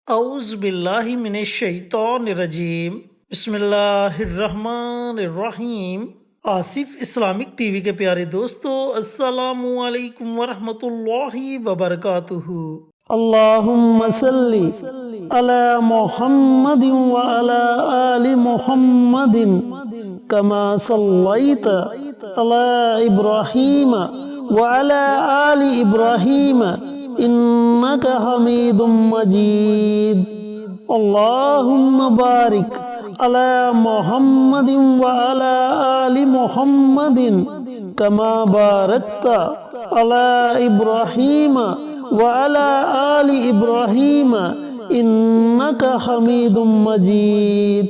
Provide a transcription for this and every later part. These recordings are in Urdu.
اعوذ باللہ من الشیطان الرجیم، بسم اللہ الرحمن الرحیم۔ آصف اسلامک ٹی وی کے پیارے دوستو، السلام علیکم ورحمۃ اللہ وبرکاتہ۔ اللہم صلی علی محمد وعلی آل محمد کما صلیت علی ابراہیم وعلی آل ابراہیم انک حمید مجید۔ اللہم بارک علی محمد وعلی آل محمد کما بارکت علی ابراہیم وعلی آل ابراہیم انک حمید مجید۔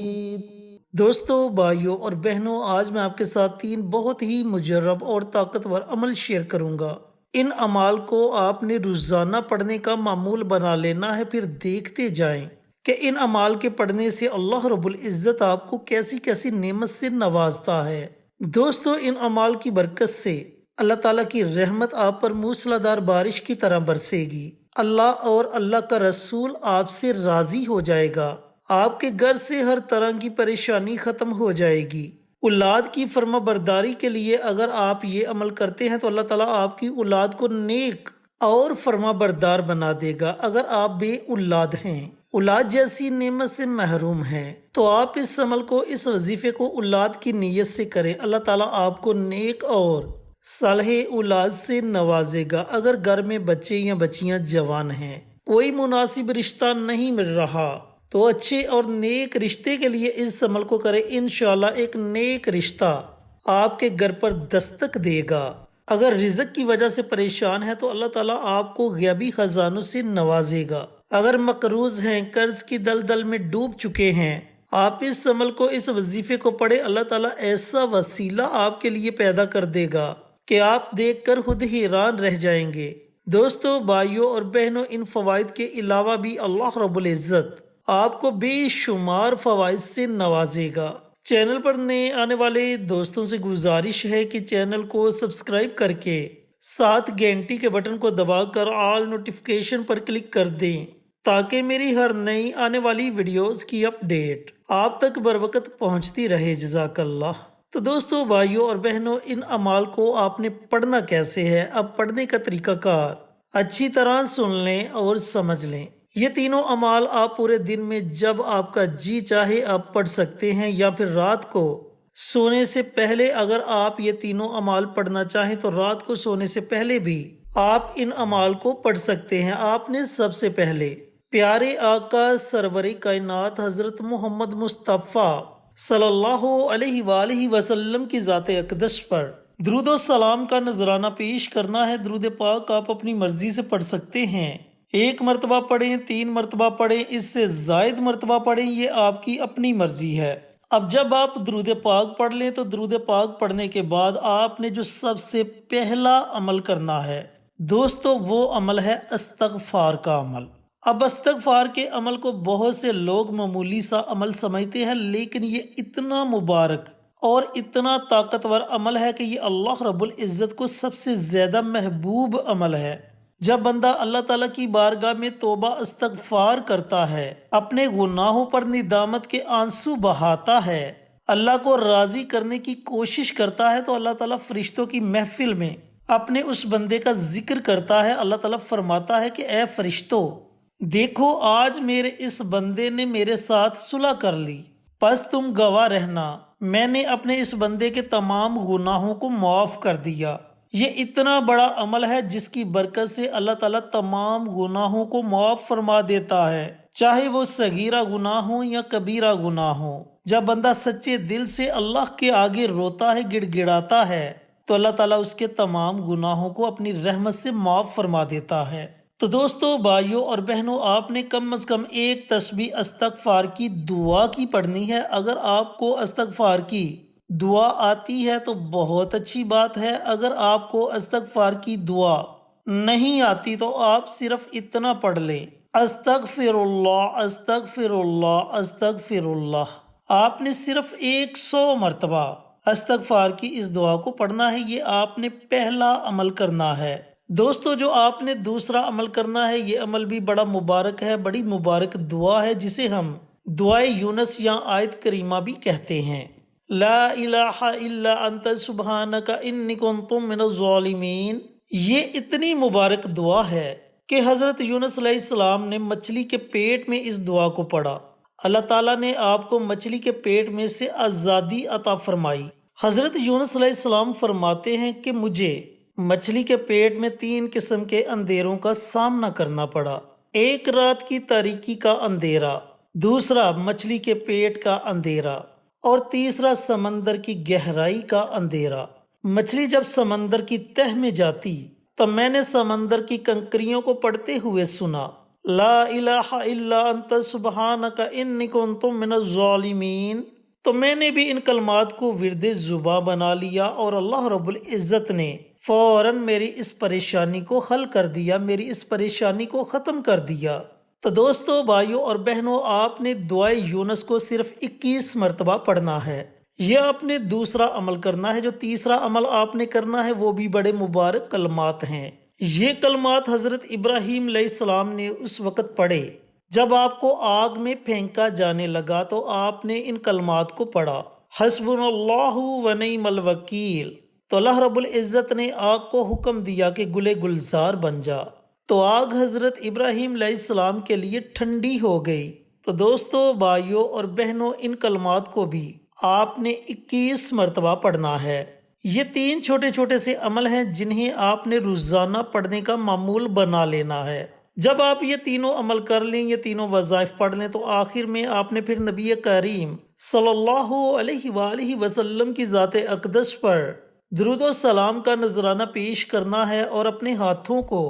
دوستو، بھائیوں اور بہنوں، آج میں آپ کے ساتھ 3 بہت ہی مجرب اور طاقتور عمل شیئر کروں گا۔ ان اعمال کو آپ نے روزانہ پڑھنے کا معمول بنا لینا ہے، پھر دیکھتے جائیں کہ ان اعمال کے پڑھنے سے اللہ رب العزت آپ کو کیسی کیسی نعمت سے نوازتا ہے۔ دوستو، ان اعمال کی برکت سے اللہ تعالیٰ کی رحمت آپ پر موسلا دھار بارش کی طرح برسے گی۔ اللہ اور اللہ کا رسول آپ سے راضی ہو جائے گا۔ آپ کے گھر سے ہر طرح کی پریشانی ختم ہو جائے گی۔ اولاد کی فرما برداری کے لیے اگر آپ یہ عمل کرتے ہیں تو اللہ تعالیٰ آپ کی اولاد کو نیک اور فرما بردار بنا دے گا۔ اگر آپ بے اولاد ہیں، اولاد جیسی نعمت سے محروم ہیں، تو آپ اس عمل کو، اس وظیفے کو اولاد کی نیت سے کریں۔ اللہ تعالیٰ آپ کو نیک اور صالح اولاد سے نوازے گا۔ اگر گھر میں بچے یا بچیاں جوان ہیں، کوئی مناسب رشتہ نہیں مل رہا، تو اچھے اور نیک رشتے کے لیے اس عمل کو کریں۔ انشاءاللہ ایک نیک رشتہ آپ کے گھر پر دستک دے گا۔ اگر رزق کی وجہ سے پریشان ہے تو اللہ تعالیٰ آپ کو غیبی خزانوں سے نوازے گا۔ اگر مقروض ہیں، قرض کی دلدل میں ڈوب چکے ہیں، آپ اس عمل کو، اس وظیفے کو پڑھیں۔ اللہ تعالیٰ ایسا وسیلہ آپ کے لیے پیدا کر دے گا کہ آپ دیکھ کر خود حیران رہ جائیں گے۔ دوستو، بھائیوں اور بہنوں، ان فوائد کے علاوہ بھی اللہ رب العزت آپ کو بے شمار فوائد سے نوازے گا۔ چینل پر نئے آنے والے دوستوں سے گزارش ہے کہ چینل کو سبسکرائب کر کے ساتھ گھنٹی کے بٹن کو دبا کر آل نوٹیفیکیشن پر کلک کر دیں، تاکہ میری ہر نئی آنے والی ویڈیوز کی اپڈیٹ آپ تک بروقت پہنچتی رہے۔ جزاک اللہ۔ تو دوستو، بھائیوں اور بہنوں، ان اعمال کو آپ نے پڑھنا کیسے ہے؟ اب پڑھنے کا طریقہ کار اچھی طرح سن لیں اور سمجھ لیں۔ یہ تینوں اعمال آپ پورے دن میں جب آپ کا جی چاہے آپ پڑھ سکتے ہیں، یا پھر رات کو سونے سے پہلے اگر آپ یہ تینوں اعمال پڑھنا چاہیں تو رات کو سونے سے پہلے بھی آپ ان اعمال کو پڑھ سکتے ہیں۔ آپ نے سب سے پہلے پیارے آقا سرور کائنات حضرت محمد مصطفیٰ صلی اللہ علیہ وآلہ وسلم کی ذات اقدس پر درود و سلام کا نذرانہ پیش کرنا ہے۔ درود پاک آپ اپنی مرضی سے پڑھ سکتے ہیں، 1 مرتبہ پڑھیں، 3 مرتبہ پڑھیں، اس سے زائد مرتبہ پڑھیں، یہ آپ کی اپنی مرضی ہے۔ اب جب آپ درود پاک پڑھ لیں تو درود پاک پڑھنے کے بعد آپ نے جو سب سے پہلا عمل کرنا ہے دوستو، وہ عمل ہے استغفار کا عمل۔ اب استغفار کے عمل کو بہت سے لوگ معمولی سا عمل سمجھتے ہیں، لیکن یہ اتنا مبارک اور اتنا طاقتور عمل ہے کہ یہ اللہ رب العزت کو سب سے زیادہ محبوب عمل ہے۔ جب بندہ اللہ تعالیٰ کی بارگاہ میں توبہ استغفار کرتا ہے، اپنے گناہوں پر ندامت کے آنسو بہاتا ہے، اللہ کو راضی کرنے کی کوشش کرتا ہے، تو اللہ تعالیٰ فرشتوں کی محفل میں اپنے اس بندے کا ذکر کرتا ہے۔ اللہ تعالیٰ فرماتا ہے کہ اے فرشتوں، دیکھو آج میرے اس بندے نے میرے ساتھ صلح کر لی، پس تم گواہ رہنا، میں نے اپنے اس بندے کے تمام گناہوں کو معاف کر دیا۔ یہ اتنا بڑا عمل ہے جس کی برکت سے اللہ تعالیٰ تمام گناہوں کو معاف فرما دیتا ہے، چاہے وہ صغیرہ گناہ ہوں یا کبیرہ گناہ ہوں۔ جب بندہ سچے دل سے اللہ کے آگے روتا ہے، گڑ گڑاتا ہے، تو اللہ تعالیٰ اس کے تمام گناہوں کو اپنی رحمت سے معاف فرما دیتا ہے۔ تو دوستو، بھائیوں اور بہنوں، آپ نے کم از کم ایک تسبیح استغفار کی دعا کی پڑھنی ہے۔ اگر آپ کو استغفار کی دعا آتی ہے تو بہت اچھی بات ہے۔ اگر آپ کو استغفار کی دعا نہیں آتی تو آپ صرف اتنا پڑھ لیں، استغفر اللہ استغفر اللہ استغفر اللہ۔ آپ نے صرف 100 مرتبہ استغفار کی اس دعا کو پڑھنا ہے۔ یہ آپ نے پہلا عمل کرنا ہے۔ دوستو جو آپ نے دوسرا عمل کرنا ہے یہ عمل بھی بڑا مبارک ہے، بڑی مبارک دعا ہے جسے ہم دعائے یونس یا آیت کریمہ بھی کہتے ہیں۔ لا الہ الا انت سبحانک انی کنت من الظالمین۔ یہ اتنی مبارک دعا ہے کہ حضرت یونس علیہ السلام نے مچھلی کے پیٹ میں اس دعا کو پڑھا، اللہ تعالیٰ نے آپ کو مچھلی کے پیٹ میں سے آزادی عطا فرمائی۔ حضرت یونس علیہ السلام فرماتے ہیں کہ مجھے مچھلی کے پیٹ میں 3 قسم کے اندھیروں کا سامنا کرنا پڑا۔ ایک رات کی تاریکی کا اندھیرا، دوسرا مچھلی کے پیٹ کا اندھیرا، اور تیسرا سمندر کی گہرائی کا اندھیرا۔ مچھلی جب سمندر کی تہ میں جاتی تو میں نے سمندر کی کنکریوں کو پڑھتے ہوئے سنا، لا الہ الا انت سبحانک انی کنت من الظالمین۔ تو میں نے بھی ان کلمات کو ورد زباں بنا لیا اور اللہ رب العزت نے فوراً میری اس پریشانی کو حل کر دیا، میری اس پریشانی کو ختم کر دیا۔ تو دوستو، بھائیوں اور بہنوں، آپ نے دعائے یونس کو صرف 21 مرتبہ پڑھنا ہے۔ یہ آپ نے دوسرا عمل کرنا ہے۔ جو تیسرا عمل آپ نے کرنا ہے وہ بھی بڑے مبارک کلمات ہیں۔ یہ کلمات حضرت ابراہیم علیہ السلام نے اس وقت پڑھے جب آپ کو آگ میں پھینکا جانے لگا، تو آپ نے ان کلمات کو پڑھا، حسبنا اللہ و نعم الوکیل۔ تو اللہ رب العزت نے آگ کو حکم دیا کہ گلے گلزار بن جا، تو آگ حضرت ابراہیم علیہ السلام کے لیے ٹھنڈی ہو گئی۔ تو دوستو، بھائیوں اور بہنوں، ان کلمات کو بھی آپ نے 21 مرتبہ پڑھنا ہے۔ یہ 3 چھوٹے چھوٹے سے عمل ہیں جنہیں آپ نے روزانہ پڑھنے کا معمول بنا لینا ہے۔ جب آپ یہ تینوں عمل کر لیں، یہ تینوں وظائف پڑھ لیں، تو آخر میں آپ نے پھر نبی کریم صلی اللہ علیہ وآلہ وسلم کی ذات اقدس پر درود و سلام کا نذرانہ پیش کرنا ہے اور اپنے ہاتھوں کو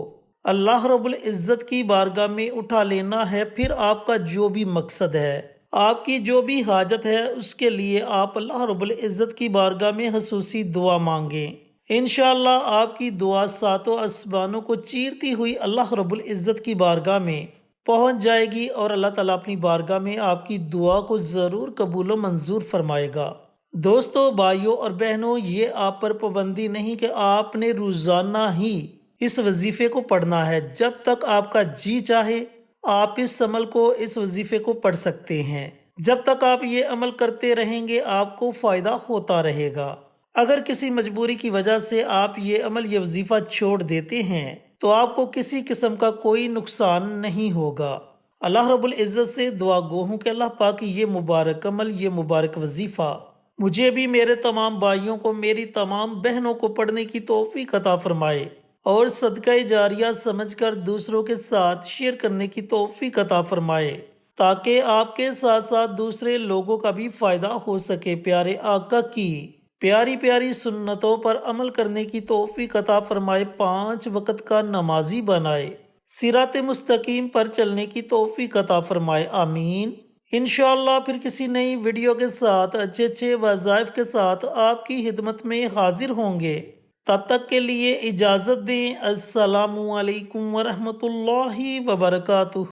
اللہ رب العزت کی بارگاہ میں اٹھا لینا ہے۔ پھر آپ کا جو بھی مقصد ہے، آپ کی جو بھی حاجت ہے، اس کے لیے آپ اللہ رب العزت کی بارگاہ میں خصوصی دعا مانگیں۔ انشاءاللہ آپ کی دعا 7 آسمانوں کو چیرتی ہوئی اللہ رب العزت کی بارگاہ میں پہنچ جائے گی، اور اللہ تعالیٰ اپنی بارگاہ میں آپ کی دعا کو ضرور قبول و منظور فرمائے گا۔ دوستو، بھائیوں اور بہنوں، یہ آپ پر پابندی نہیں کہ آپ نے روزانہ ہی اس وظیفے کو پڑھنا ہے۔ جب تک آپ کا جی چاہے آپ اس عمل کو، اس وظیفے کو پڑھ سکتے ہیں۔ جب تک آپ یہ عمل کرتے رہیں گے آپ کو فائدہ ہوتا رہے گا۔ اگر کسی مجبوری کی وجہ سے آپ یہ عمل، یہ وظیفہ چھوڑ دیتے ہیں تو آپ کو کسی قسم کا کوئی نقصان نہیں ہوگا۔ اللہ رب العزت سے دعا گو ہوں کہ اللہ پاک یہ مبارک عمل، یہ مبارک وظیفہ مجھے بھی، میرے تمام بھائیوں کو، میری تمام بہنوں کو پڑھنے کی توفیق عطا فرمائے، اور صدقہ جاریہ سمجھ کر دوسروں کے ساتھ شیئر کرنے کی توفیق عطا فرمائے، تاکہ آپ کے ساتھ ساتھ دوسرے لوگوں کا بھی فائدہ ہو سکے۔ پیارے آقا کی پیاری پیاری سنتوں پر عمل کرنے کی توفیق عطا فرمائے، 5 وقت کا نمازی بنائے، صراط مستقیم پر چلنے کی توفیق عطا فرمائے، آمین۔ انشاءاللہ پھر کسی نئی ویڈیو کے ساتھ، اچھے وظائف کے ساتھ آپ کی خدمت میں حاضر ہوں گے۔ تب تک کے لیے اجازت دیں۔ السلام علیکم ورحمۃ اللہ وبرکاتہ۔